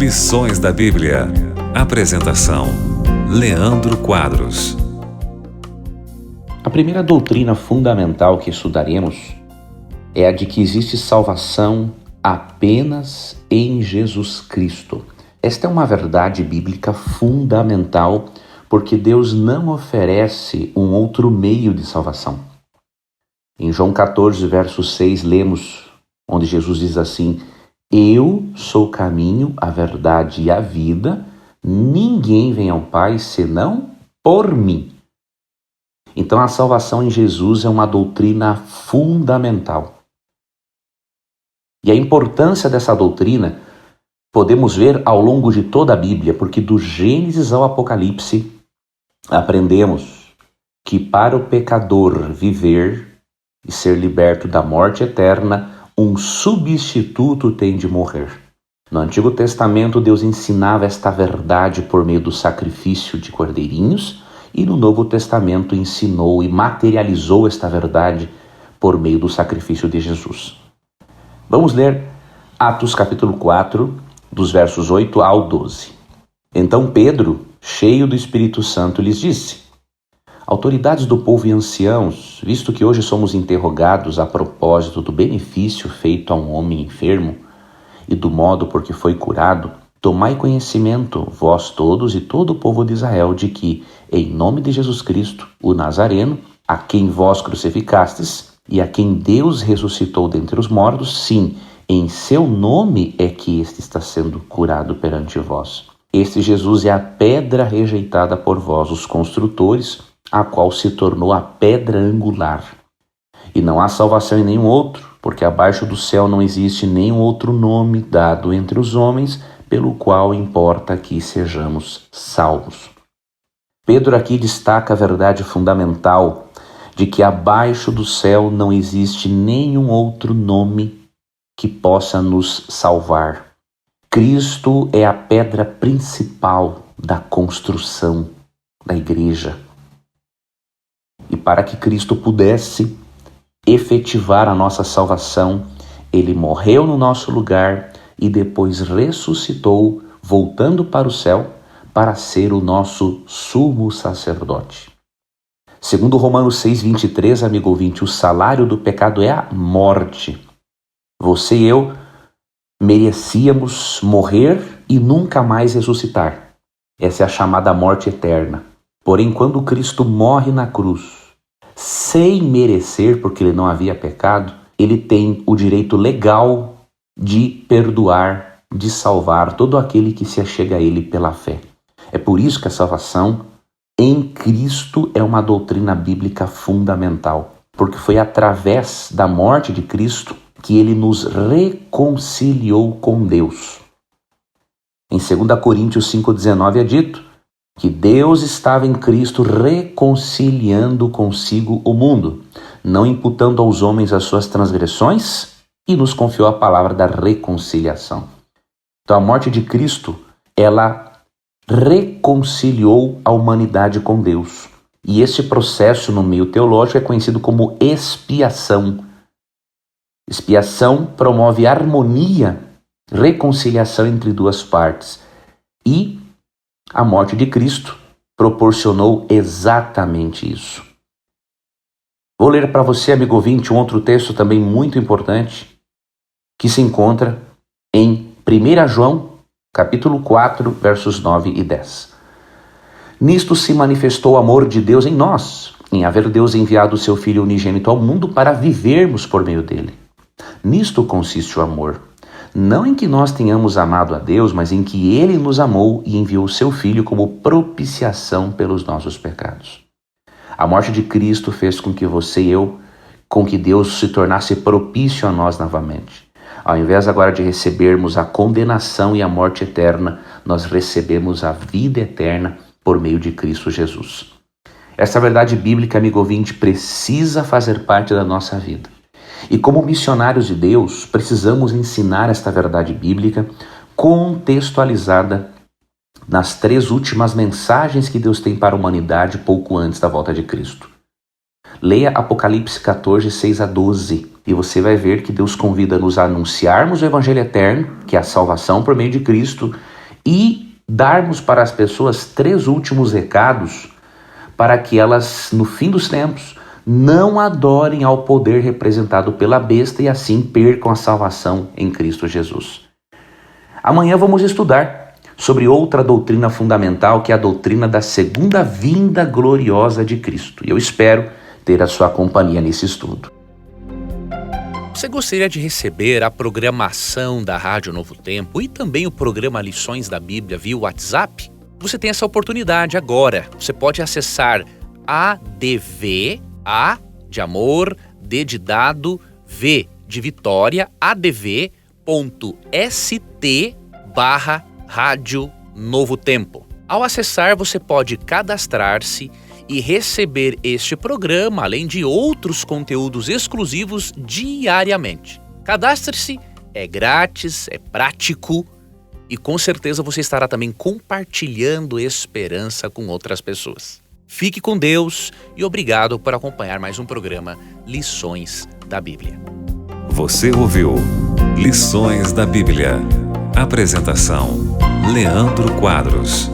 Lições da Bíblia. Apresentação: Leandro Quadros. A primeira doutrina fundamental que estudaremos é a de que existe salvação apenas em Jesus Cristo. Esta é uma verdade bíblica fundamental, porque Deus não oferece um outro meio de salvação. Em João 14, verso 6, lemos, onde Jesus diz assim: Eu sou o caminho, a verdade e a vida, ninguém vem ao Pai senão por mim. Então a salvação em Jesus é uma doutrina fundamental. E a importância dessa doutrina podemos ver ao longo de toda a Bíblia, porque do Gênesis ao Apocalipse aprendemos que para o pecador viver e ser liberto da morte eterna, um substituto tem de morrer. No Antigo Testamento, Deus ensinava esta verdade por meio do sacrifício de cordeirinhos, e no Novo Testamento ensinou e materializou esta verdade por meio do sacrifício de Jesus. Vamos ler Atos capítulo 4, dos versos 8 ao 12. Então Pedro, cheio do Espírito Santo, lhes disse: Autoridades do povo e anciãos, visto que hoje somos interrogados a propósito do benefício feito a um homem enfermo e do modo por que foi curado, tomai conhecimento, vós todos e todo o povo de Israel, de que, em nome de Jesus Cristo, o Nazareno, a quem vós crucificastes e a quem Deus ressuscitou dentre os mortos, sim, em seu nome é que este está sendo curado perante vós. Este Jesus é a pedra rejeitada por vós, os construtores, a qual se tornou a pedra angular. E não há salvação em nenhum outro, porque abaixo do céu não existe nenhum outro nome dado entre os homens, pelo qual importa que sejamos salvos. Pedro aqui destaca a verdade fundamental de que abaixo do céu não existe nenhum outro nome que possa nos salvar. Cristo é a pedra principal da construção da igreja. E para que Cristo pudesse efetivar a nossa salvação, ele morreu no nosso lugar e depois ressuscitou, voltando para o céu, para ser o nosso sumo sacerdote. Segundo Romanos 6,23, amigo ouvinte, o salário do pecado é a morte. Você e eu merecíamos morrer e nunca mais ressuscitar. Essa é a chamada morte eterna. Porém, quando Cristo morre na cruz, sem merecer, porque ele não havia pecado, ele tem o direito legal de perdoar, de salvar todo aquele que se achega a ele pela fé. É por isso que a salvação em Cristo é uma doutrina bíblica fundamental, porque foi através da morte de Cristo que ele nos reconciliou com Deus. Em 2 Coríntios 5,19 é dito que Deus estava em Cristo reconciliando consigo o mundo, não imputando aos homens as suas transgressões, e nos confiou a palavra da reconciliação. Então a morte de Cristo, ela reconciliou a humanidade com Deus. E esse processo no meio teológico é conhecido como expiação. Expiação promove harmonia, reconciliação entre duas partes. E a morte de Cristo proporcionou exatamente isso. Vou ler para você, amigo ouvinte, um outro texto também muito importante, que se encontra em 1 João, capítulo 4, versos 9 e 10. Nisto se manifestou o amor de Deus em nós, em haver Deus enviado o seu Filho unigênito ao mundo para vivermos por meio dele. Nisto consiste o amor. Não em que nós tenhamos amado a Deus, mas em que Ele nos amou e enviou o seu Filho como propiciação pelos nossos pecados. A morte de Cristo fez com que você e eu, com que Deus se tornasse propício a nós novamente. Ao invés agora de recebermos a condenação e a morte eterna, nós recebemos a vida eterna por meio de Cristo Jesus. Essa verdade bíblica, amigo ouvinte, precisa fazer parte da nossa vida. E como missionários de Deus, precisamos ensinar esta verdade bíblica contextualizada nas 3 últimas mensagens que Deus tem para a humanidade pouco antes da volta de Cristo. Leia Apocalipse 14, 6 a 12, e você vai ver que Deus convida-nos a anunciarmos o Evangelho eterno, que é a salvação por meio de Cristo, e darmos para as pessoas 3 últimos recados para que elas, no fim dos tempos, não adorem ao poder representado pela besta e assim percam a salvação em Cristo Jesus. Amanhã vamos estudar sobre outra doutrina fundamental, que é a doutrina da segunda vinda gloriosa de Cristo. E eu espero ter a sua companhia nesse estudo. Você gostaria de receber a programação da Rádio Novo Tempo e também o programa Lições da Bíblia via WhatsApp? Você tem essa oportunidade agora. Você pode acessar ADV, A de amor, D de dado, V de Vitória, adv.st/Rádio Novo Tempo. Ao acessar, você pode cadastrar-se e receber este programa, além de outros conteúdos exclusivos diariamente. Cadastre-se, é grátis, é prático e com certeza você estará também compartilhando esperança com outras pessoas. Fique com Deus e obrigado por acompanhar mais um programa Lições da Bíblia. Você ouviu Lições da Bíblia. Apresentação: Leandro Quadros.